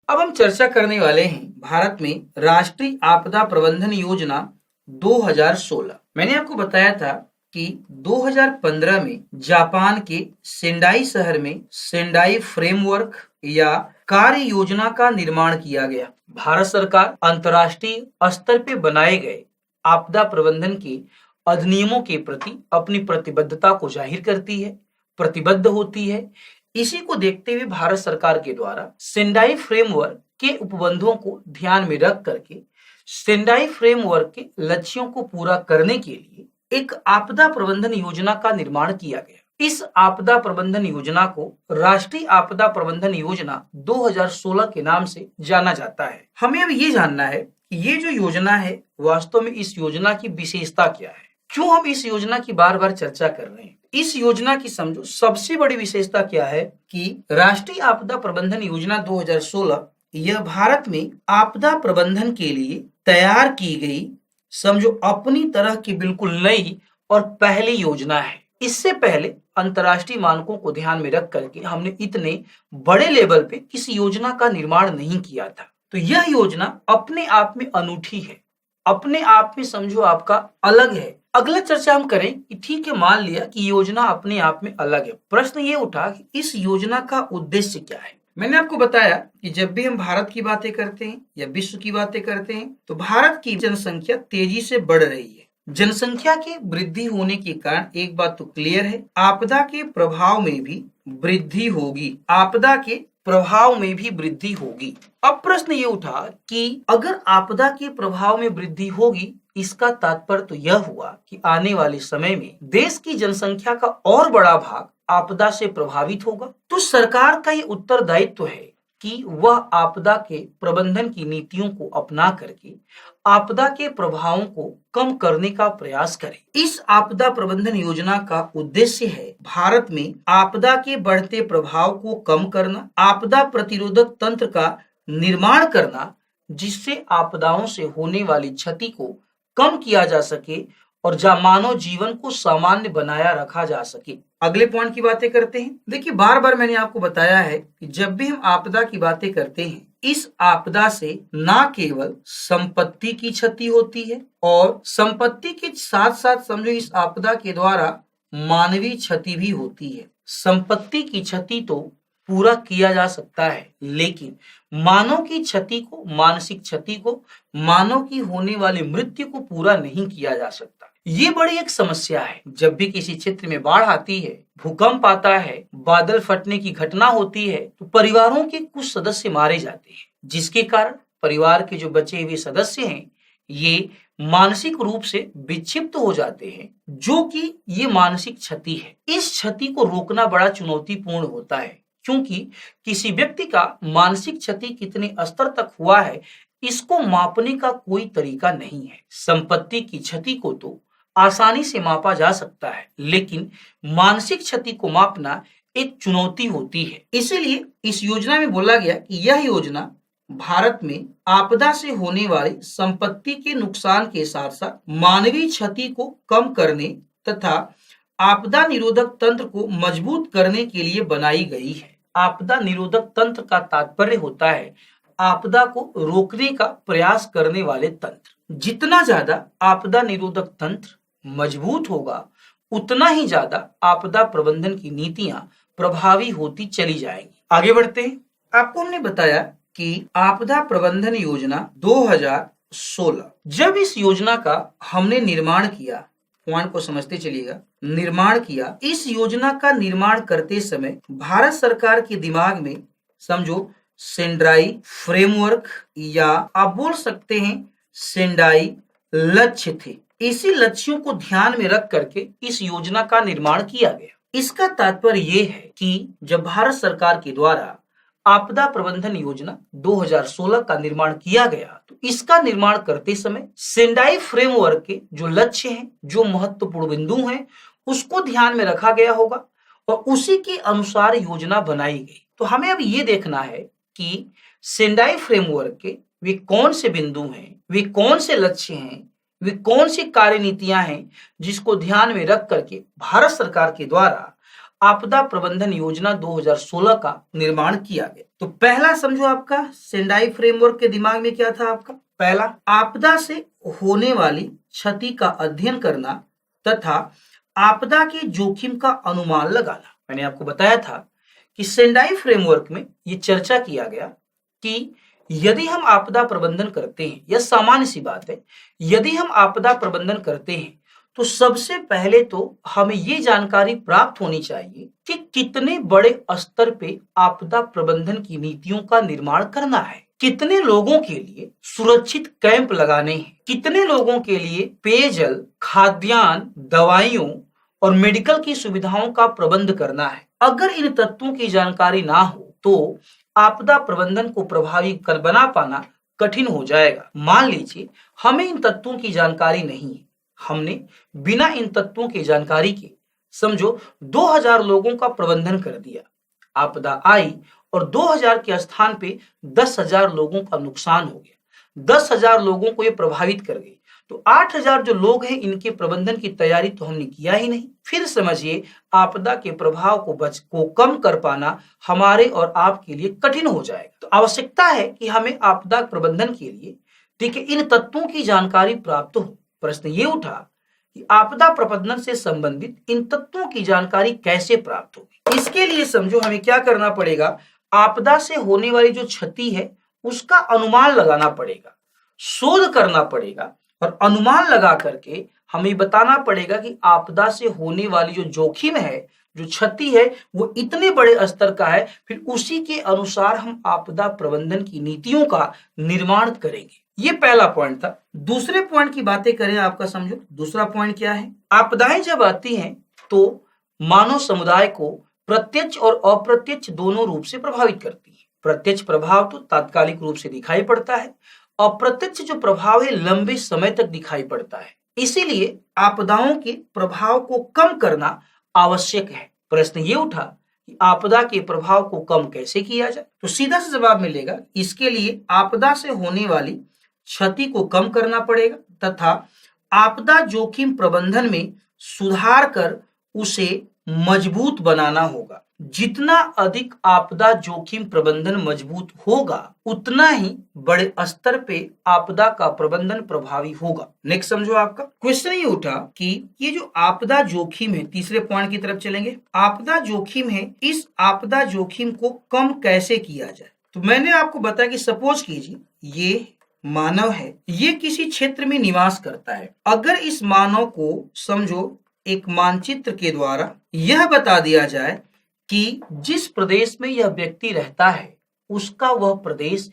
अब हम चर्चा करने वाले हैं भारत में राष्ट्रीय आपदा प्रबंधन योजना 2016। मैंने आपको बताया था कि 2015 में जापान के सेंडाई शहर में सेंडाई फ्रेमवर्क या कार्य योजना का निर्माण किया गया। भारत सरकार अंतर्राष्ट्रीय स्तर पे बनाए गए आपदा प्रबंधन के अधिनियमों के प्रति अपनी प्रतिबद्धता को जाहिर करती है, प्रतिबद्ध होती है। इसी को देखते हुए भारत सरकार के द्वारा सेंडाई फ्रेमवर्क के उपबंधों को ध्यान में रख करके सेंडाई फ्रेमवर्क के लक्ष्यों को पूरा करने के लिए एक आपदा प्रबंधन योजना का निर्माण किया गया। इस आपदा प्रबंधन योजना को राष्ट्रीय आपदा प्रबंधन योजना 2016 के नाम से जाना जाता है। हमें अब ये जानना है कि ये जो योजना है वास्तव में इस योजना की विशेषता क्या है, क्यों हम इस योजना की बार बार चर्चा कर रहे हैं। इस योजना की समझो सबसे बड़ी विशेषता क्या है कि राष्ट्रीय आपदा प्रबंधन योजना 2016 यह भारत में आपदा प्रबंधन के लिए तैयार की गई समझो अपनी तरह की बिल्कुल नई और पहली योजना है। इससे पहले अंतर्राष्ट्रीय मानकों को ध्यान में रख करके हमने इतने बड़े लेवल पे किसी योजना का निर्माण नहीं किया था। तो यह योजना अपने आप में अनूठी है, अपने आप में समझो आपका अलग है। अगला चर्चा हम करें कि ठीक है, मान लिया कि योजना अपने आप में अलग है। प्रश्न ये उठा कि इस योजना का उद्देश्य क्या है। मैंने आपको बताया कि जब भी हम भारत की बातें करते हैं या विश्व की बातें करते हैं तो भारत की जनसंख्या तेजी से बढ़ रही है। जनसंख्या की वृद्धि होने के कारण एक बात तो क्लियर है, आपदा के प्रभाव में भी वृद्धि होगी। आपदा के प्रभाव में भी वृद्धि होगी। अब प्रश्न ये उठा कि अगर आपदा के प्रभाव में वृद्धि होगी, इसका तात्पर्य तो यह हुआ कि आने वाले समय में देश की जनसंख्या का और बड़ा भाग आपदा से प्रभावित होगा। तो सरकार का ये उत्तरदायित्व है कि वह आपदा के प्रबंधन की नीतियों को अपना करके आपदा के प्रभावों को कम करने का प्रयास करे। इस आपदा प्रबंधन योजना का उद्देश्य है भारत में आपदा के बढ़ते प्रभाव को कम करना, आपदा प्रतिरोधक तंत्र का निर्माण करना जिससे आपदाओं से होने वाली क्षति को कम किया जा सके और मानव जीवन को सामान्य बनाया रखा जा सके। अगले पॉइंट की बातें करते हैं। देखिए, बार बार मैंने आपको बताया है कि जब भी हम आपदा की बातें करते हैं, इस आपदा से ना केवल संपत्ति की क्षति होती है और संपत्ति के साथ साथ समझो इस आपदा के द्वारा मानवीय क्षति भी होती है। संपत्ति की क्षति तो पूरा किया जा सकता है, लेकिन मानव की क्षति को, मानसिक क्षति को, मानव की होने वाली मृत्यु को पूरा नहीं किया जा सकता। ये बड़ी एक समस्या है। जब भी किसी क्षेत्र में बाढ़ आती है, भूकंप आता है, बादल फटने की घटना होती है, तो परिवारों के कुछ सदस्य मारे जाते हैं, जिसके कारण परिवार के जो बचे हुए सदस्य हैं ये मानसिक रूप से विक्षिप्त हो जाते हैं, जो कि ये मानसिक क्षति है। इस क्षति को रोकना बड़ा चुनौतीपूर्ण होता है, क्योंकि किसी व्यक्ति का मानसिक क्षति कितने स्तर तक हुआ है इसको मापने का कोई तरीका नहीं है। संपत्ति की क्षति को तो आसानी से मापा जा सकता है, लेकिन मानसिक क्षति को मापना एक चुनौती होती है। इसीलिए इस योजना में बोला गया कि यह योजना भारत में आपदा से होने वाली संपत्ति के नुकसान के साथ साथ मानवीय क्षति को कम करने तथा आपदा निरोधक तंत्र को मजबूत करने के लिए बनाई गई है। आपदा निरोधक तंत्र का तात्पर्य होता है आपदा को रोकने का प्रयास करने वाले तंत्र। जितना ज्यादा आपदा निरोधक तंत्र मजबूत होगा, उतना ही ज्यादा आपदा प्रबंधन की नीतियां प्रभावी होती चली जाएंगी। आगे बढ़ते हैं। आपको हमने बताया कि आपदा प्रबंधन योजना 2016, जब इस योजना का हमने निर्माण किया, पॉइंट को समझते चलिएगा, निर्माण किया। इस योजना का निर्माण करते समय भारत सरकार के दिमाग में समझो सेंडाई फ्रेमवर्क या आप बोल सकते हैं सेंडाई लक्ष्य थे। इसी लक्ष्यों को ध्यान में रख करके इस योजना का निर्माण किया गया। इसका तात्पर्य ये है कि जब भारत सरकार के द्वारा आपदा प्रबंधन योजना 2016 का निर्माण किया गया, तो इसका निर्माण करते समय सेंडाई फ्रेमवर्क के जो लक्ष्य हैं, जो महत्वपूर्ण बिंदु हैं, उसको ध्यान में रखा गया होगा और उसी के अनुसार योजना बनाई गई। तो हमें अब ये देखना है कि सेंडाई फ्रेमवर्क के वे कौन से बिंदु हैं, वे कौन से लक्ष्य हैं, वे कौन सी कार्यनीतियां हैं जिसको ध्यान में रख करके भारत सरकार के द्वारा आपदा प्रबंधन योजना 2016 का निर्माण किया गया। तो पहला समझो आपका सेंडाई फ्रेमवर्क के दिमाग में क्या था आपका, पहला आपदा से होने वाली क्षति का अध्ययन करना तथा आपदा के जोखिम का अनुमान लगाना। मैंने आपको बताया था कि सेंडाई फ्रेमवर्क में ये चर्चा किया गया कि यदि हम आपदा प्रबंधन करते हैं, यह सामान्य सी बात है, यदि हम आपदा प्रबंधन करते हैं तो सबसे पहले तो हमें ये जानकारी प्राप्त होनी चाहिए कि कितने बड़े स्तर पे आपदा प्रबंधन की नीतियों का निर्माण करना है, कितने लोगों के लिए सुरक्षित कैंप लगाने हैं, कितने लोगों के लिए पेयजल, खाद्यान्न, दवाइयों और मेडिकल की सुविधाओं का प्रबंध करना है। अगर इन तत्वों की जानकारी ना हो तो आपदा प्रबंधन को प्रभावी कर बना पाना कठिन हो जाएगा। मान लीजिए हमें इन तत्वों की जानकारी नहीं है, हमने बिना इन तत्वों की जानकारी के समझो 2000 लोगों का प्रबंधन कर दिया, आपदा आई और 2000 के स्थान पे 10,000 लोगों का नुकसान हो गया, 10,000 लोगों को ये प्रभावित कर गई, तो 8,000 जो लोग हैं इनके प्रबंधन की तैयारी तो हमने किया ही नहीं। फिर समझिए आपदा के प्रभाव को कम कर पाना हमारे और आपके लिए कठिन हो जाएगा। तो आवश्यकता है कि हमें आपदा प्रबंधन के लिए ठीक है इन तत्वों की जानकारी प्राप्त हो। प्रश्न ये उठा कि आपदा प्रबंधन से संबंधित इन तत्वों की जानकारी कैसे प्राप्त होगी। इसके लिए समझो हमें क्या करना पड़ेगा, आपदा से होने वाली जो क्षति है उसका अनुमान लगाना पड़ेगा, शोध करना पड़ेगा और अनुमान लगा करके हमें बताना पड़ेगा कि आपदा से होने वाली जो जोखिम है, जो क्षति है वो इतने बड़े स्तर का है, फिर उसी के अनुसार हम आपदा प्रबंधन की नीतियों का निर्माण करेंगे। ये पहला पॉइंट था। दूसरे पॉइंट की बातें करें आपका समझो, दूसरा पॉइंट क्या है, आपदाएं जब आती हैं तो मानव समुदाय को प्रत्यक्ष और अप्रत्यक्ष दोनों रूप से प्रभावित करती है। प्रत्यक्ष प्रभाव तो तात्कालिक रूप से दिखाई पड़ता है, अप्रत्यक्ष जो प्रभाव है लंबे समय तक दिखाई पड़ता है। इसीलिए आपदाओं के प्रभाव को कम करना आवश्यक है। प्रश्न ये उठा कि आपदा के प्रभाव को कम कैसे किया जाए, तो सीधा सा जवाब मिलेगा, इसके लिए आपदा से होने वाली क्षति को कम करना पड़ेगा तथा आपदा जोखिम प्रबंधन में सुधार कर उसे मजबूत बनाना होगा। जितना अधिक आपदा जोखिम प्रबंधन मजबूत होगा उतना ही बड़े स्तर पे आपदा का प्रबंधन प्रभावी होगा। नेक्स्ट समझो आपका क्वेश्चन ये उठा कि ये जो आपदा जोखिम है, तीसरे पॉइंट की तरफ चलेंगे, आपदा जोखिम है, इस आपदा जोखिम को कम कैसे किया जाए। तो मैंने आपको बताया कि सपोज कीजिए ये मानव है, ये किसी क्षेत्र में निवास करता है। अगर इस मानव को समझो एक मानचित्र के द्वारा यह बता दिया जाए कि जिस प्रदेश में यह व्यक्ति रहता है उसका वह प्रदेश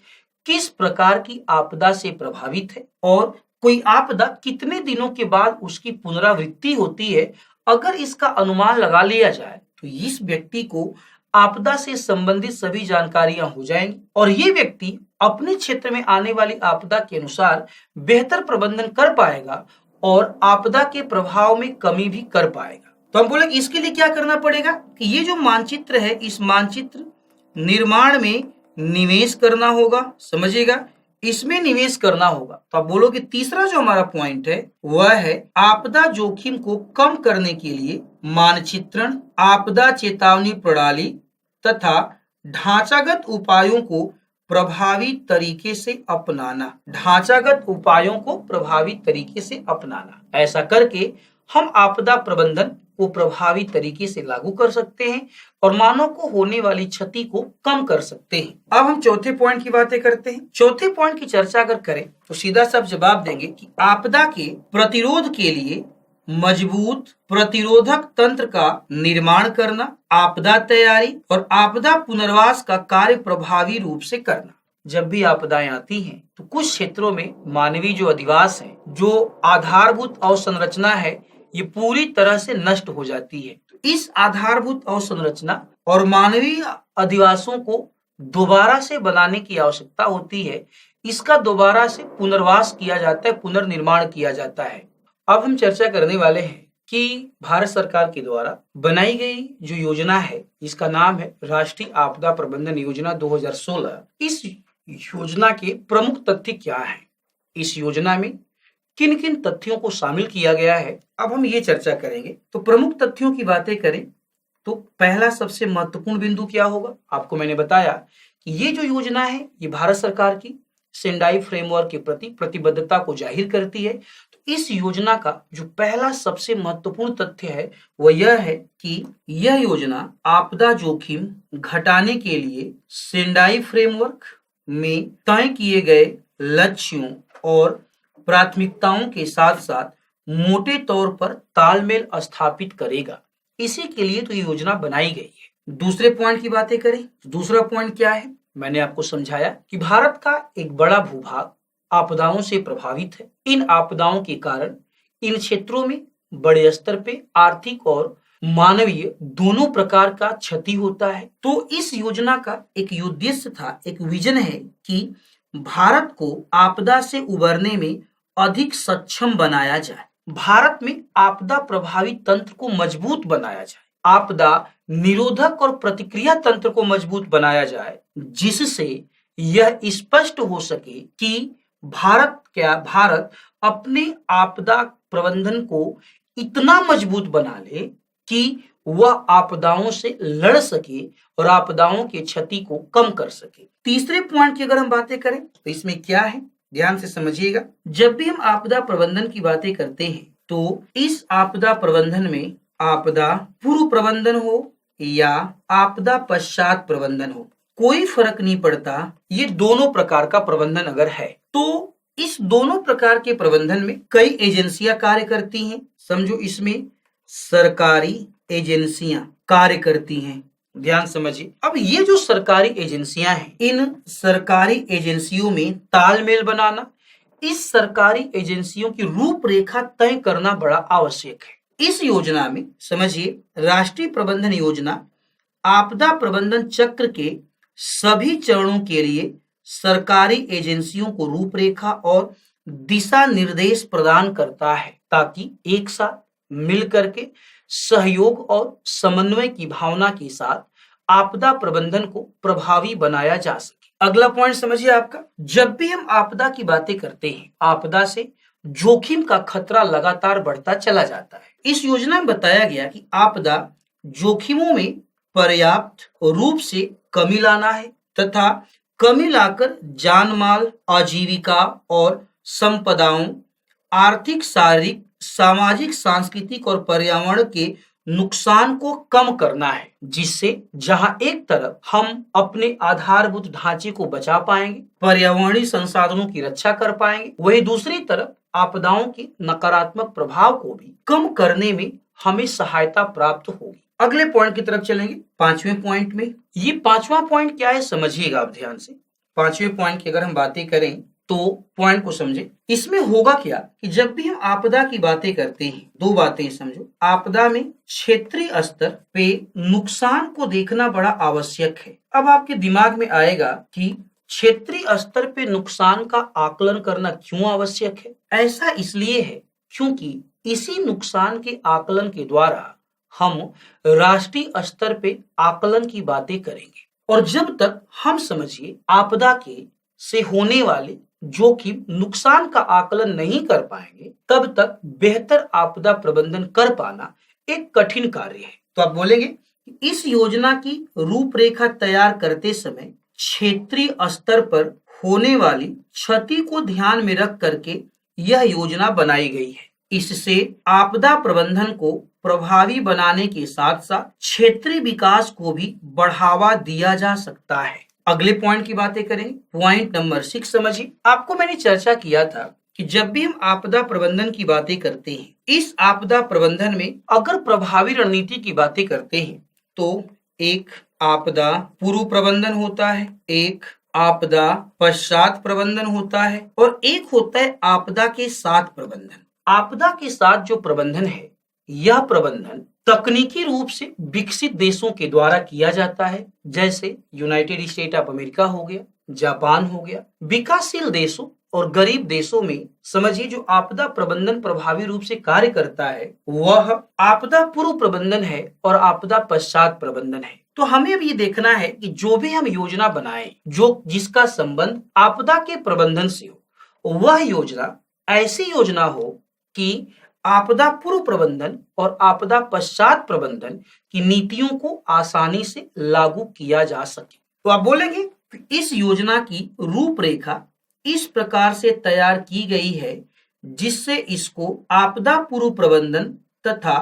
किस प्रकार की आपदा से प्रभावित है और कोई आपदा कितने दिनों के बाद उसकी पुनरावृत्ति होती है, अगर इसका अनुमान लगा लिया जाए तो इस व्यक्ति को आपदा से संबंधित सभी जानकारियां हो जाएंगी और ये व्यक्ति अपने क्षेत्र में आने वाली आपदा के अनुसार बेहतर प्रबंधन कर पाएगा और आपदा के प्रभाव में कमी भी कर पाएगा। तो हम बोले इसके लिए क्या करना पड़ेगा कि ये जो मानचित्र है इस मानचित्र निर्माण में निवेश करना होगा, समझिएगा, इसमें निवेश करना होगा। तो आप बोलो कि तीसरा जो हमारा पॉइंट है वह है आपदा जोखिम को कम करने के लिए मानचित्रण, आपदा चेतावनी प्रणाली तथा ढांचागत उपायों को प्रभावी तरीके से अपनाना, ढांचागत उपायों को प्रभावी तरीके से अपनाना। ऐसा करके हम आपदा प्रबंधन को प्रभावी तरीके से लागू कर सकते हैं और मानव को होने वाली क्षति को कम कर सकते हैं। अब हम चौथे पॉइंट की बातें करते हैं। चौथे पॉइंट की चर्चा अगर करें तो सीधा सा जवाब देंगे कि आपदा के प्रतिरोध के लिए मजबूत प्रतिरोधक तंत्र का निर्माण करना, आपदा तैयारी और आपदा पुनर्वास का कार्य प्रभावी रूप से करना। जब भी आपदाएं आती हैं तो कुछ क्षेत्रों में मानवीय जो अधिवास है, जो आधारभूत अवसंरचना है, ये पूरी तरह से नष्ट हो जाती है। तो इस आधारभूत अवसंरचना और मानवीय अधिवासों को दोबारा से बनाने की आवश्यकता होती है। इसका दोबारा से पुनर्वास किया जाता है, पुनर्निर्माण किया जाता है। अब हम चर्चा करने वाले हैं कि भारत सरकार के द्वारा बनाई गई जो योजना है इसका नाम है राष्ट्रीय आपदा प्रबंधन योजना 2016। इस योजना के प्रमुख तथ्य क्या हैं, इस योजना में किन किन तथ्यों को शामिल किया गया है, अब हम ये चर्चा करेंगे। तो प्रमुख तथ्यों की बातें करें तो पहला सबसे महत्वपूर्ण बिंदु क्या होगा, आपको मैंने बताया कि ये जो योजना है ये भारत सरकार की सेंडाई फ्रेमवर्क के प्रति प्रतिबद्धता को जाहिर करती है। तो इस योजना का जो पहला सबसे महत्वपूर्ण तथ्य है वह यह है कि यह योजना आपदा जोखिम घटाने के लिए सेंडाई फ्रेमवर्क में तय किए गए लक्ष्यों और प्राथमिकताओं के साथ साथ मोटे तौर पर तालमेल स्थापित करेगा। इसी के लिए तो ये योजना बनाई गई है। दूसरे पॉइंट की बातें करें, दूसरा पॉइंट क्या है, मैंने आपको समझाया कि भारत का एक बड़ा भूभाग आपदाओं से प्रभावित है। इन आपदाओं के कारण इन क्षेत्रों में बड़े स्तर पे आर्थिक और मानवीय दोनों प्रकार का क्षति होता है। तो इस योजना का एक उद्देश्य था, एक विजन है कि भारत को आपदा से उबरने में अधिक सक्षम बनाया जाए, भारत में आपदा प्रभावित तंत्र को मजबूत बनाया जाए, आपदा निरोधक और प्रतिक्रिया तंत्र को मजबूत बनाया जाए, जिससे यह स्पष्ट हो सके कि भारत अपने आपदा प्रबंधन को इतना मजबूत बना ले कि वह आपदाओं से लड़ सके और आपदाओं की क्षति को कम कर सके। तीसरे पॉइंट की अगर हम बातें करें तो इसमें क्या है, ध्यान से समझिएगा। जब भी हम आपदा प्रबंधन की बातें करते हैं तो इस आपदा प्रबंधन में आपदा पूर्व प्रबंधन हो या आपदा पश्चात प्रबंधन हो, कोई फर्क नहीं पड़ता। ये दोनों प्रकार का प्रबंधन अगर है तो इस दोनों प्रकार के प्रबंधन में कई एजेंसियां कार्य करती हैं। समझो इसमें सरकारी एजेंसियां कार्य करती हैं, ध्यान समझिए। अब ये जो सरकारी एजेंसियां हैं, इन सरकारी एजेंसियों में तालमेल बनाना, इस सरकारी एजेंसियों की रूपरेखा तय करना बड़ा आवश्यक है। इस योजना में समझिए, राष्ट्रीय प्रबंधन योजना आपदा प्रबंधन चक्र के सभी चरणों के लिए सरकारी एजेंसियों को रूपरेखा और दिशा निर्देश प्रदान करता है ताकि एक साथ मिल करके सहयोग और समन्वय की भावना के साथ आपदा प्रबंधन को प्रभावी बनाया जा सके। अगला पॉइंट समझिए आपका, जब भी हम आपदा की बातें करते हैं, आपदा से जोखिम का खतरा लगातार बढ़ता चला जाता है। इस योजना में बताया गया कि आपदा जोखिमों में पर्याप्त रूप से कमी लाना है तथा कमी लाकर जान माल, आजीविका और संपदाओं, आर्थिक, शारीरिक, सामाजिक, सांस्कृतिक और पर्यावरण के नुकसान को कम करना है, जिससे जहां एक तरफ हम अपने आधारभूत ढांचे को बचा पाएंगे, पर्यावरणीय संसाधनों की रक्षा कर पाएंगे, वहीं दूसरी तरफ आपदाओं के नकारात्मक प्रभाव को भी कम करने में हमें सहायता प्राप्त होगी। अगले पॉइंट की तरफ चलेंगे, पांचवें पॉइंट में। ये पांचवा पॉइंट क्या है समझिएगा आप ध्यान से। पांचवें पॉइंट की अगर हम बातें करें तो पॉइंट को समझे। इसमें होगा क्या कि जब भी हम आपदा की बातें करते हैं, दो बातें समझो। आपदा में क्षेत्रीय स्तर पे नुकसान को देखना बड़ा आवश्यक है। अब आपके दिमाग में आएगा कि क्षेत्रीय स्तर पे नुकसान का आकलन करना क्यों आवश्यक है। ऐसा इसलिए है क्योंकि इसी नुकसान के आकलन के द्वारा हम राष्ट्रीय स्तर पे आकलन की बातें करेंगे, और जब तक हम समझिए आपदा के से होने वाले जोखिम, नुकसान का आकलन नहीं कर पाएंगे, तब तक बेहतर आपदा प्रबंधन कर पाना एक कठिन कार्य है। तो आप बोलेंगे इस योजना की रूपरेखा तैयार करते समय क्षेत्रीय स्तर पर होने वाली क्षति को ध्यान में रख करके यह योजना बनाई गई है। इससे आपदा प्रबंधन को प्रभावी बनाने के साथ साथ क्षेत्रीय विकास को भी बढ़ावा दिया जा सकता है। अगले पॉइंट की बातें करें, पॉइंट नंबर 6 समझिए। आपको मैंने चर्चा किया था कि जब भी हम आपदा प्रबंधन की बातें करते हैं, इस आपदा प्रबंधन में अगर प्रभावी रणनीति की बातें करते हैं तो एक आपदा पूर्व प्रबंधन होता है, एक आपदा पश्चात प्रबंधन होता है, और एक होता है आपदा के साथ प्रबंधन। आपदा के साथ जो प्रबंधन है, यह प्रबंधन तकनीकी रूप से विकसित देशों के द्वारा किया जाता है, जैसे यूनाइटेड स्टेट ऑफ अमेरिका हो गया, जापान हो गया। विकासशील देशों और गरीब देशों में समझिए जो आपदा प्रबंधन प्रभावी रूप से कार्य करता है वह आपदा पूर्व प्रबंधन है और आपदा पश्चात प्रबंधन है। तो हमें अब ये देखना है कि जो भी हम योजना बनाएं जो जिसका संबंध आपदा के प्रबंधन से हो, वह योजना ऐसी योजना हो कि आपदा पूर्व प्रबंधन और आपदा पश्चात प्रबंधन की नीतियों को आसानी से लागू किया जा सके। तो आप बोलेंगे इस योजना की रूपरेखा इस प्रकार से तैयार की गई है जिससे इसको आपदा पूर्व प्रबंधन तथा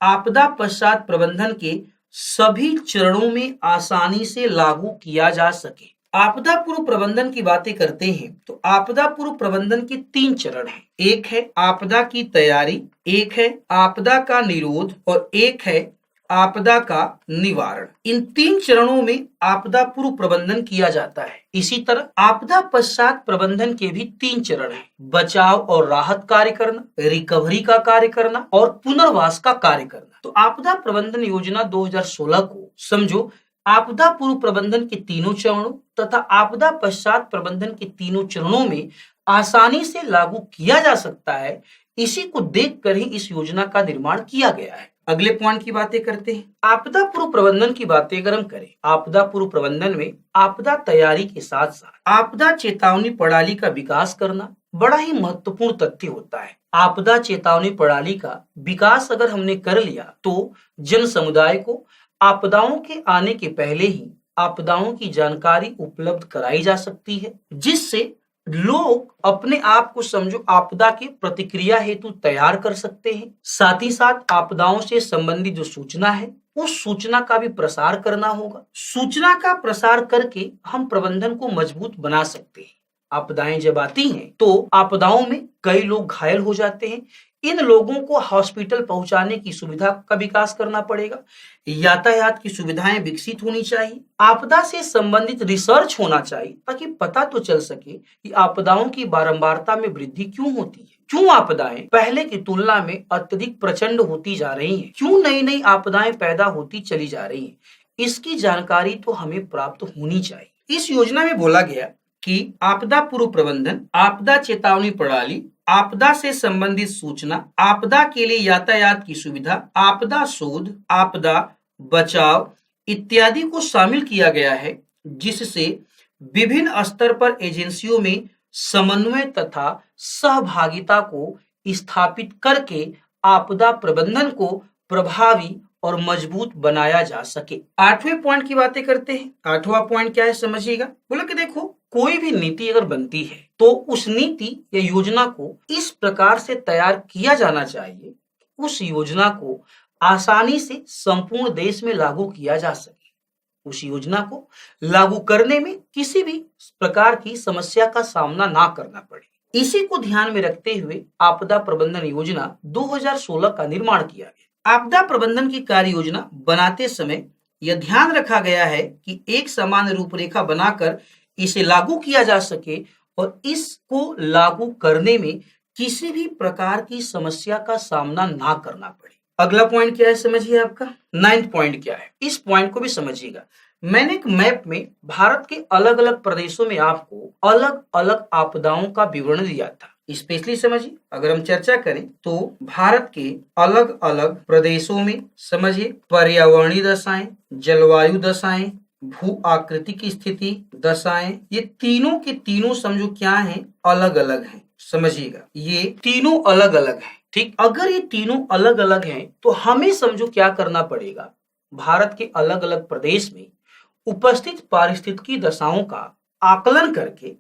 आपदा पश्चात प्रबंधन के सभी चरणों में आसानी से लागू किया जा सके। आपदा पूर्व प्रबंधन की बातें करते हैं तो आपदा पूर्व प्रबंधन के 3 चरण हैं। एक है आपदा की तैयारी, एक है आपदा का निरोध और एक है आपदा का निवारण। इन 3 चरणों में आपदा पूर्व प्रबंधन किया जाता है। इसी तरह आपदा पश्चात प्रबंधन के भी 3 चरण हैं। बचाव और राहत कार्य करना, रिकवरी का कार्य करना और पुनर्वास का कार्य करना। तो आपदा प्रबंधन योजना 2016 को समझो आपदा पूर्व प्रबंधन के तीनों चरणों तथा आपदा पश्चात प्रबंधन के तीनों चरणों में आसानी से लागू किया जा सकता है। इसी को देखकर ही इस योजना का निर्माण किया गया है। अगले पॉइंट की बातें करते हैं। आपदा पूर्व प्रबंधन की बातें अगर हम करें, आपदा पूर्व प्रबंधन में आपदा तैयारी के साथ साथ आपदा चेतावनी प्रणाली का विकास करना बड़ा ही महत्वपूर्ण तथ्य होता है। आपदा चेतावनी प्रणाली का विकास अगर हमने कर लिया तो जन समुदाय को आपदाओं के आने के पहले ही आपदाओं की जानकारी उपलब्ध कराई जा सकती है, जिससे लोग अपने आप को समझो आपदा की प्रतिक्रिया हेतु तैयार कर सकते हैं। साथ ही साथ आपदाओं से संबंधित जो सूचना है उस सूचना का भी प्रसार करना होगा। सूचना का प्रसार करके हम प्रबंधन को मजबूत बना सकते हैं। आपदाएं जब आती हैं तो आपदाओं में कई लोग घायल हो जाते हैं। इन लोगों को हॉस्पिटल पहुंचाने की सुविधा का विकास करना पड़ेगा। यातायात की सुविधाएं विकसित होनी चाहिए। आपदा से संबंधित रिसर्च होना चाहिए ताकि पता तो चल सके कि आपदाओं की बारंबारता में वृद्धि क्यों होती है, क्यों आपदाएं पहले की तुलना में अत्यधिक प्रचंड होती जा रही हैं, क्यों नई नई आपदाएं पैदा होती चली जा रही हैं। इसकी जानकारी तो हमें प्राप्त होनी चाहिए। इस योजना में बोला गया कि आपदा पूर्व प्रबंधन, आपदा चेतावनी प्रणाली, आपदा से संबंधित सूचना, आपदा के लिए यातायात की सुविधा, आपदा शोध, आपदा बचाव इत्यादि को शामिल किया गया है, जिससे विभिन्न स्तर पर एजेंसियों में समन्वय तथा सहभागिता को स्थापित करके आपदा प्रबंधन को प्रभावी और मजबूत बनाया जा सके। 8वें पॉइंट की बातें करते हैं। 8वां पॉइंट क्या है समझिएगा। बोला कि देखो कोई भी नीति अगर बनती है तो उस नीति या योजना को इस प्रकार से तैयार किया जाना चाहिए उस योजना को आसानी से संपूर्ण देश में लागू किया जा सके। उस योजना को लागू करने में किसी भी प्रकार की समस्या का सामना ना करना पड़े। इसी को ध्यान में रखते हुए आपदा प्रबंधन योजना 2016 का निर्माण किया गया। आपदा प्रबंधन की कार्य योजना बनाते समय यह ध्यान रखा गया है कि एक समान रूपरेखा बनाकर इसे लागू किया जा सके और इसको लागू करने में किसी भी प्रकार की समस्या का सामना ना करना पड़े। अगला पॉइंट क्या है समझिए आपका। 9th पॉइंट क्या है, इस पॉइंट को भी समझिएगा। मैंने एक मैप में भारत के अलग अलग प्रदेशों में आपको अलग अलग आपदाओं का विवरण दिया था। स्पेशली समझिए, अगर हम चर्चा करें तो भारत के अलग अलग प्रदेशों में समझिए पर्यावरणीय दशाएं, जलवायु दशाएं, भू आकृतिक स्थिति दशाएं, ये तीनों के तीनों समझो क्या हैं, अलग अलग हैं। समझिएगा ये तीनों अलग अलग हैं। ठीक, अगर ये तीनों अलग अलग हैं तो हमें समझो क्या करना पड़ेगा, भारत के अलग अलग प्रदेश में उपस्थित पारिस्थितिकी दशाओं का आकलन करके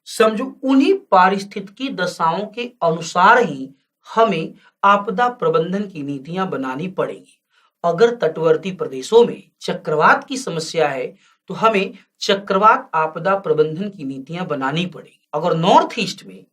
समझो उन्हीं पारिस्थितिकी दशाओं के अनुसार ही हमें आपदा प्रबंधन की नीतियां बनानी पड़ेगी। अगर तटवर्ती प्रदेशों में चक्रवात की समस्या है तो हमें चक्रवात आपदा प्रबंधन की नीतियां बनानी पड़ेगी। अगर नॉर्थ ईस्ट में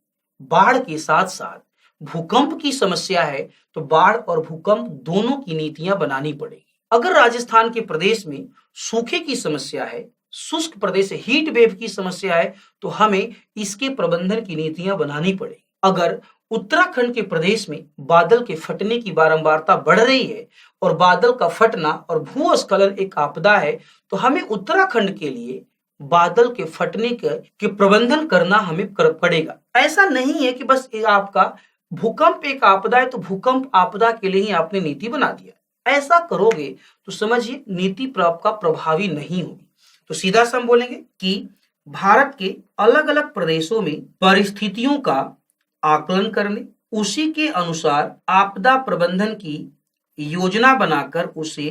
बाढ़ के साथ साथ भूकंप की समस्या है तो बाढ़ और भूकंप दोनों की नीतियां बनानी पड़ेगी। अगर राजस्थान के प्रदेश में सूखे की समस्या है, शुष्क प्रदेश हीट वेव की समस्या है तो हमें इसके प्रबंधन की नीतियां बनानी पड़ेगी। अगर उत्तराखंड के प्रदेश में बादल के फटने की बारंबारता बढ़ रही है और बादल का फटना और भूस्खलन एक आपदा है तो हमें उत्तराखंड के लिए बादल के फटने के प्रबंधन करना हमें पड़ेगा। ऐसा नहीं है कि बस आपका भूकंप एक आपदा है तो भूकंप आपदा के लिए ही आपने नीति बना दिया। ऐसा करोगे तो समझिए नीति आपका प्रभावी नहीं होगी। तो सीधा सा हम बोलेंगे कि भारत के अलग अलग प्रदेशों में परिस्थितियों का आकलन करने, उसी के अनुसार आपदा प्रबंधन की योजना बनाकर उसे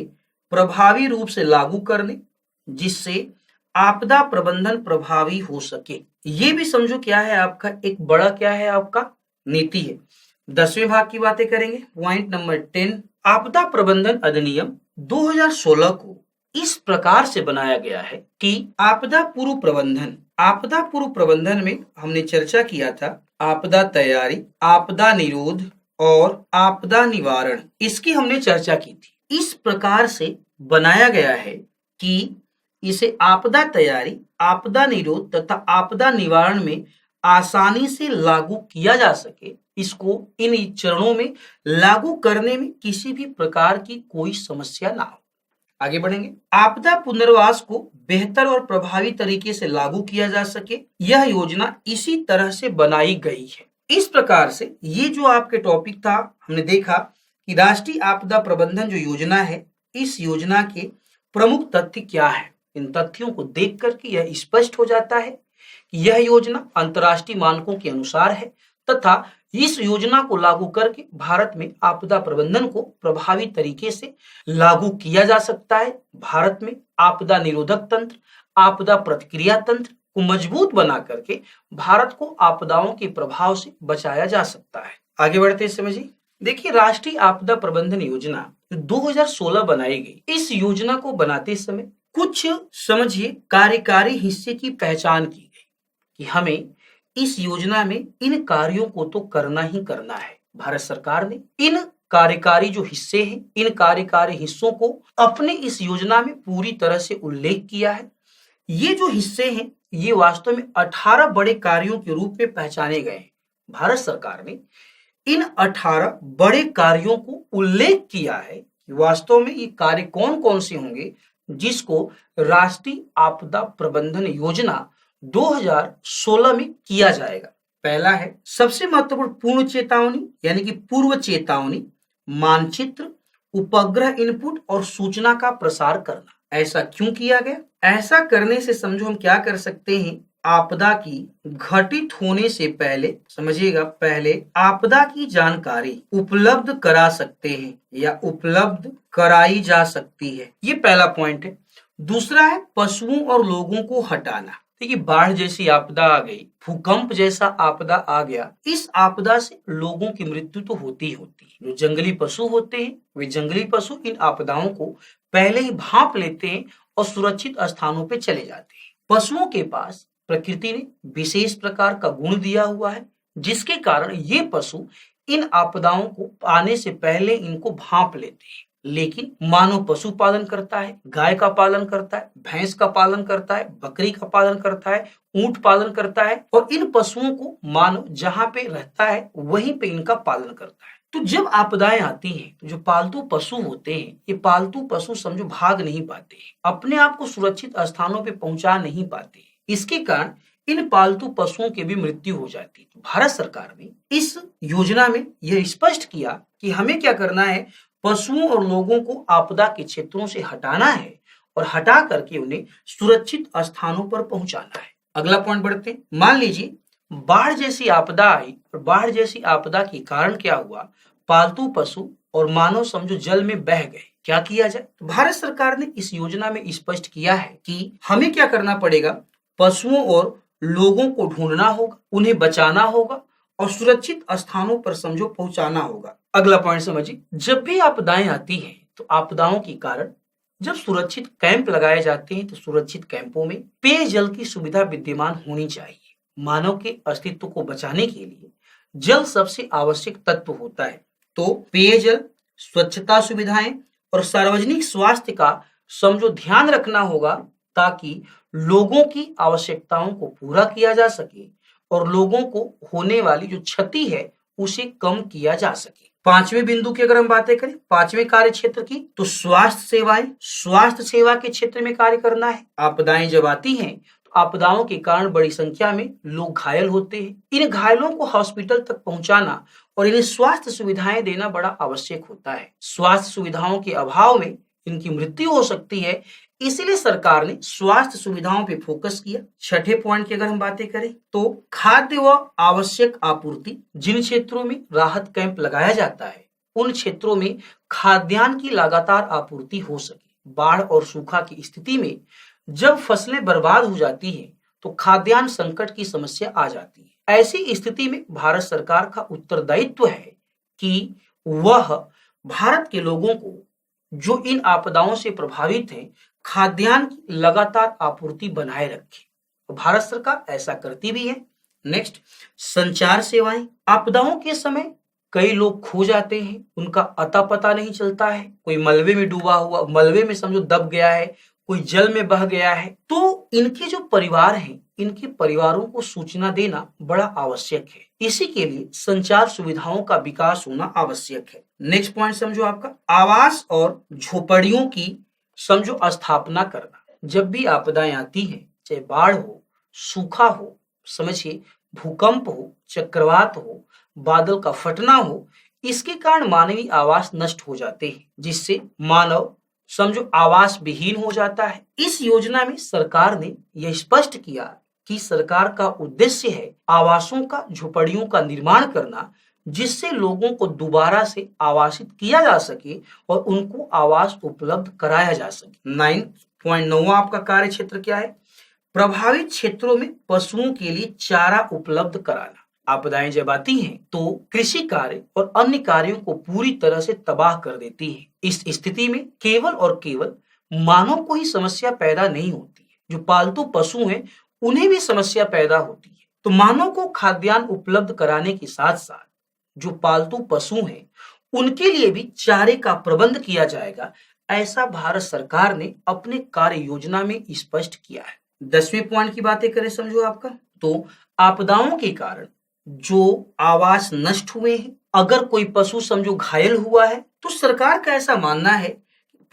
प्रभावी रूप से लागू करने, जिससे आपदा प्रबंधन प्रभावी हो सके। ये भी समझो क्या है आपका एक बड़ा क्या है आपका नीति है। 10वें भाग की बातें करेंगे। पॉइंट नंबर 10, आपदा प्रबंधन अधिनियम 2016 को इस प्रकार से बनाया गया है कि आपदा पूर्व प्रबंधन में हमने चर्चा किया था आपदा तैयारी, आपदा निरोध और आपदा निवारण, इसकी हमने चर्चा की थी। इस प्रकार से बनाया गया है कि इसे आपदा तैयारी, आपदा निरोध तथा आपदा निवारण में आसानी से लागू किया जा सके। इसको इन चरणों में लागू करने में किसी भी प्रकार की कोई समस्या ना हो। आगे बढ़ेंगे। आपदा पुनर्वास को बेहतर और प्रभावी तरीके से लागू किया जा सके, यह योजना इसी तरह से बनाई गई है। इस प्रकार से ये जो आपके टॉपिक था, हमने देखा कि राष्ट्रीय आपदा प्रबंधन जो योजना है, इस योजना के प्रमुख तथ्य क्या है। इन तथ्यों को देख करके यह स्पष्ट हो जाता है कि यह योजना अंतर्राष्ट्रीय मानकों के अनुसार है तथा इस योजना को लागू करके भारत में आपदा प्रबंधन को प्रभावी तरीके से लागू किया जा सकता है। भारत में आपदा निरोधक तंत्र, आपदा प्रतिक्रिया तंत्र को मजबूत बना करके भारत को आपदाओं के प्रभाव से बचाया जा सकता है। आगे बढ़ते हैं, समझिए। देखिए, राष्ट्रीय आपदा प्रबंधन योजना 2016 बनाई गई। इस योजना को बनाते समय कुछ समझिए कार्यकारी हिस्से की पहचान की गई कि हमें इस योजना में इन कार्यों को तो करना ही करना है। भारत सरकार ने इन कार्यकारी जो हिस्से हैं, इन कार्यकारी हिस्सों को अपने इस योजना में पूरी तरह से उल्लेख किया है। ये जो हिस्से हैं, ये वास्तव में 18 बड़े कार्यों के रूप में पहचाने गए हैं। भारत सरकार ने इन 18 बड़े कार्यों को उल्लेख किया है कि वास्तव में ये कार्य कौन कौन से होंगे जिसको राष्ट्रीय आपदा प्रबंधन योजना 2016 में किया जाएगा। पहला है सबसे महत्वपूर्ण पूर्ण चेतावनी यानी कि पूर्व चेतावनी, मानचित्र, उपग्रह इनपुट और सूचना का प्रसार करना। ऐसा क्यों किया गया? ऐसा करने से समझो हम क्या कर सकते हैं, आपदा की घटित होने से पहले, समझिएगा, पहले आपदा की जानकारी उपलब्ध करा सकते हैं या उपलब्ध कराई जा सकती है। ये पहला पॉइंट है। दूसरा है पशुओं और लोगों को हटाना। देखिए, बाढ़ जैसी आपदा आ गई, भूकंप जैसा आपदा आ गया, इस आपदा से लोगों की मृत्यु तो होती ही होती है। जो जंगली पशु होते हैं, वे जंगली पशु इन आपदाओं को पहले ही भांप लेते हैं और सुरक्षित स्थानों पे चले जाते हैं। पशुओं के पास प्रकृति ने विशेष प्रकार का गुण दिया हुआ है, जिसके कारण ये पशु इन आपदाओं को आने से पहले इनको भांप लेते हैं। लेकिन मानव पशु पालन करता है, गाय का पालन करता है, भैंस का पालन करता है, बकरी का पालन करता है, ऊंट पालन करता है और इन पशुओं को मानव जहां पे रहता है वहीं पे इनका पालन करता है। तो जब आपदाएं आती हैं तो जो पालतू पशु होते हैं, ये पालतू पशु समझो भाग नहीं पाते, अपने आप को सुरक्षित स्थानों पे पहुंचा नहीं पाते। इसके कारण इन पालतू पशुओं की भी मृत्यु हो जाती है। तो भारत सरकार ने इस योजना में यह स्पष्ट किया कि हमें क्या करना है, पशुओं और लोगों को आपदा के क्षेत्रों से हटाना है और हटा करके उन्हें सुरक्षित स्थानों पर पहुंचाना है। अगला पॉइंट बढ़ते हैं। मान लीजिए बाढ़ जैसी आपदा आई और बाढ़ जैसी आपदा के कारण क्या हुआ, पालतू पशु और मानव समझो जल में बह गए। क्या किया जाए? तो भारत सरकार ने इस योजना में स्पष्ट किया है कि हमें क्या करना पड़ेगा, पशुओं और लोगों को ढूंढना होगा, उन्हें बचाना होगा और सुरक्षित स्थानों पर समझो पहुंचाना होगा। अगला पॉइंट समझिए, जब भी आपदाएं आती हैं तो आपदाओं के कारण जब सुरक्षित कैंप लगाए जाते हैं तो सुरक्षित कैंपों में पेयजल की सुविधा विद्यमान होनी चाहिए। मानव के अस्तित्व को बचाने के लिए जल सबसे आवश्यक तत्व होता है। तो पेयजल, स्वच्छता सुविधाएं और सार्वजनिक स्वास्थ्य का समझो ध्यान रखना होगा ताकि लोगों की आवश्यकताओं को पूरा किया जा सके और लोगों को होने वाली जो क्षति है उसे कम किया जा सके। पांचवें बिंदु की अगर हम बातें करें, पांचवें कार्य क्षेत्र की, तो स्वास्थ्य सेवाएं, स्वास्थ्य सेवा के क्षेत्र में कार्य करना है। आपदाएं जब आती हैं तो आपदाओं के कारण बड़ी संख्या में लोग घायल होते हैं। इन घायलों को हॉस्पिटल तक पहुंचाना और इन्हें स्वास्थ्य सुविधाएं देना बड़ा आवश्यक होता है। स्वास्थ्य सुविधाओं के अभाव में इनकी मृत्यु हो सकती है, इसलिए सरकार ने स्वास्थ्य सुविधाओं पे फोकस किया। छठे पॉइंट की अगर हम बातें करें तो खाद्य व आवश्यक आपूर्ति। जिन क्षेत्रों में राहत कैंप लगाया जाता है उन क्षेत्रों में खाद्यान्न की लगातार आपूर्ति हो सके। बाढ़ और सूखा की स्थिति में जब फसलें बर्बाद हो जाती हैं तो खाद्यान्न संकट की समस्या आ जाती है। ऐसी स्थिति में भारत सरकार का उत्तरदायित्व है कि वह भारत के लोगों को जो इन आपदाओं से प्रभावित हैं खाद्यान्न की लगातार आपूर्ति बनाए रखे। तो भारत सरकार ऐसा करती भी है। नेक्स्ट, संचार सेवाएं। आपदाओं के समय कई लोग खो जाते हैं, उनका अता पता नहीं चलता है। कोई मलबे में डूबा हुआ, मलबे में समझो दब गया है, कोई जल में बह गया है, तो इनके जो परिवार हैं, इनके परिवारों को सूचना देना बड़ा आवश्यक है। इसी के लिए संचार सुविधाओं का विकास होना आवश्यक है। नेक्स्ट पॉइंट समझो आपका, आवास और झोपड़ियों की समझो स्थापना करना। जब भी आपदाएं आती हैं, चाहे बाढ़ हो, सूखा हो, समझिए भूकंप हो, चक्रवात हो, बादल का फटना हो, इसके कारण मानवीय आवास नष्ट हो जाते हैं, जिससे मानव समझो आवास विहीन हो जाता है। इस योजना में सरकार ने यह स्पष्ट किया कि सरकार का उद्देश्य है आवासों का, झोपड़ियों का निर्माण करना, जिससे लोगों को दोबारा से आवासित किया जा सके और उनको आवास उपलब्ध कराया जा सके। 9.9 आपका कार्य क्षेत्र क्या है? प्रभावित क्षेत्रों में पशुओं के लिए चारा उपलब्ध कराना। आपदाएं जब आती हैं तो कृषि कार्य और अन्य कार्यों को पूरी तरह से तबाह कर देती है। इस स्थिति में केवल और केवल मानव को ही समस्या पैदा नहीं होती है, जो पालतू पशु हैं उन्हें भी समस्या पैदा होती है। तो मानव को खाद्यान्न उपलब्ध कराने के साथ साथ जो पालतू पशु हैं उनके लिए भी चारे का प्रबंध किया जाएगा, ऐसा भारत सरकार ने अपने कार्य योजना में स्पष्ट किया है। 10वें पॉइंट की बातें करें समझो आपका, तो आपदाओं के कारण जो आवास नष्ट हुए हैं, अगर कोई पशु समझो घायल हुआ है तो सरकार का ऐसा मानना है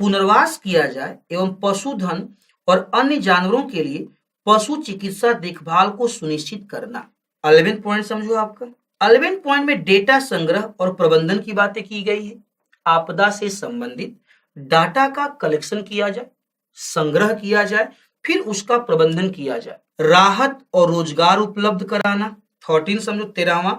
पुनर्वास किया जाए एवं पशुधन और अन्य जानवरों के लिए पशु चिकित्सा देखभाल को सुनिश्चित करना। 11 पॉइंट समझो आपका, 11 पॉइंट में डेटा संग्रह और प्रबंधन की बातें की गई है। आपदा से संबंधित डाटा का कलेक्शन किया जाए, संग्रह किया जाए, फिर उसका प्रबंधन किया जाए। राहत और रोजगार उपलब्ध कराना। 13 समझो 13वां,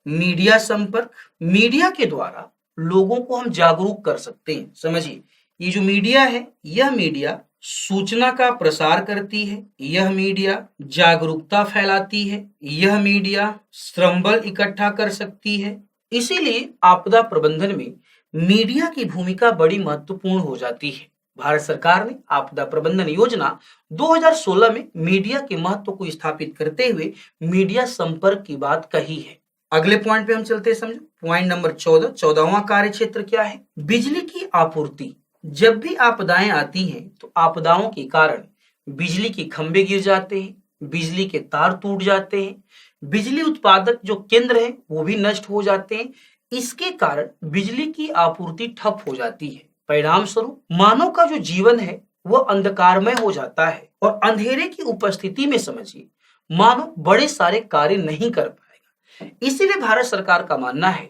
मीडिया संपर्क। मीडिया के द्वारा लोगों को हम जागरूक कर सकते हैं। समझिए, ये जो मीडिया है, यह मीडिया सूचना का प्रसार करती है, यह मीडिया जागरूकता फैलाती है, यह मीडिया श्रमबल इकट्ठा कर सकती है। इसीलिए आपदा प्रबंधन में मीडिया की भूमिका बड़ी महत्वपूर्ण हो जाती है। भारत सरकार ने आपदा प्रबंधन योजना 2016 में मीडिया के महत्व को स्थापित करते हुए मीडिया संपर्क की बात कही है। अगले पॉइंट पे हम चलते हैं समझो, पॉइंट नंबर 14, 14वां कार्य क्षेत्र क्या है? बिजली की आपूर्ति। जब भी आपदाएं आती हैं तो आपदाओं के कारण बिजली के खंभे गिर जाते हैं, बिजली के तार टूट जाते हैं, बिजली उत्पादक जो केंद्र हैं वो भी नष्ट हो जाते हैं। इसके कारण बिजली की आपूर्ति ठप हो जाती है। परिणाम स्वरूप मानव का जो जीवन है वह अंधकारमय हो जाता है और अंधेरे की उपस्थिति में समझिए मानव बड़े सारे कार्य नहीं कर पाएगा। इसीलिए भारत सरकार का मानना है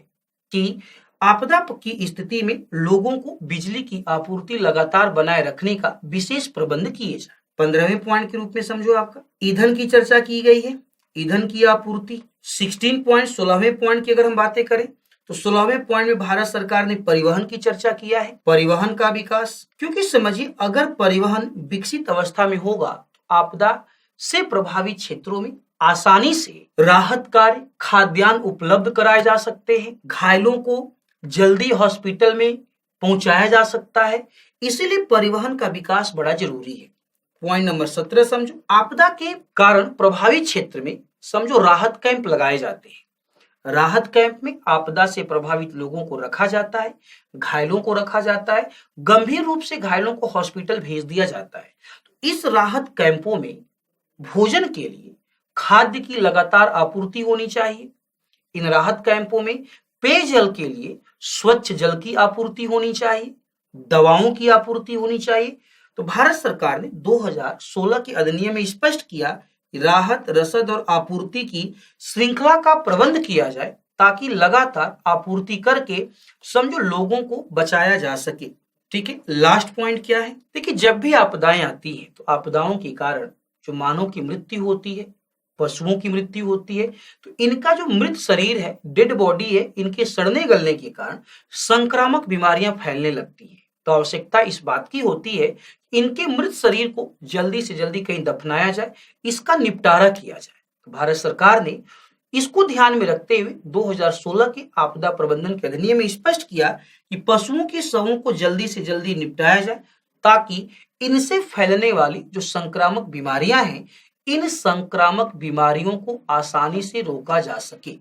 कि आपदा की स्थिति में लोगों को बिजली की आपूर्ति लगातार बनाए रखने का विशेष प्रबंध किए जाए। 15वें पॉइंट के रूप में समझो आपका ईंधन की चर्चा की गई है, ईंधन की आपूर्ति। 16 पॉइंट 16वें पॉइंट की अगर हम बातें करें तो 16वें पॉइंट में भारत सरकार ने परिवहन की चर्चा किया है, परिवहन का विकास। क्योंकि समझिए अगर परिवहन विकसित अवस्था में होगा तो आपदा से प्रभावित क्षेत्रों में आसानी से राहत कार्य, खाद्यान्न उपलब्ध कराए जा सकते हैं, घायलों को जल्दी हॉस्पिटल में पहुंचाया जा सकता है। इसीलिए परिवहन का विकास बड़ा जरूरी है। पॉइंट नंबर 17 समझो, आपदा के कारण प्रभावित क्षेत्र में समझो राहत कैंप लगाए जाते हैं। राहत कैंप में आपदा से प्रभावित लोगों को रखा जाता है, घायलों को रखा जाता है, गंभीर रूप से घायलों को हॉस्पिटल भेज दिया जाता है। तो इस राहत कैंपों में भोजन के लिए खाद्य की लगातार आपूर्ति होनी चाहिए। इन राहत कैंपों में पेयजल के लिए स्वच्छ जल की आपूर्ति होनी चाहिए, दवाओं की आपूर्ति होनी चाहिए। तो भारत सरकार ने 2016 के अधिनियम में स्पष्ट किया राहत, रसद और आपूर्ति की श्रृंखला का प्रबंध किया जाए ताकि लगातार आपूर्ति करके समझो लोगों को बचाया जा सके। ठीक है, लास्ट पॉइंट क्या है? देखिए, जब भी आपदाएं आती हैं तो आपदाओं के कारण जो मानव की मृत्यु होती है, पशुओं की मृत्यु होती है, तो इनका जो मृत शरीर है, डेड बॉडी है, इनके सड़ने गलने के कारण संक्रामक बीमारियां फैलने लगती है। तो आवश्यकता इस बात की होती है कि इनके मृत शरीर को जल्दी से जल्दी कहीं दफनाया जाए, इसका निपटारा किया जाए। तो भारत सरकार ने इसको ध्यान में रखते हुए 2016 के आपदा प्रबंधन के अधिनियम में स्पष्ट किया कि पशुओं के शवों को जल्दी से जल्दी निपटाया जाए, ताकि इनसे फैलने वाली जो संक्रामक बीमारियां हैं, इन संक्रामक बीमारियों को आसानी से रोका जा सके।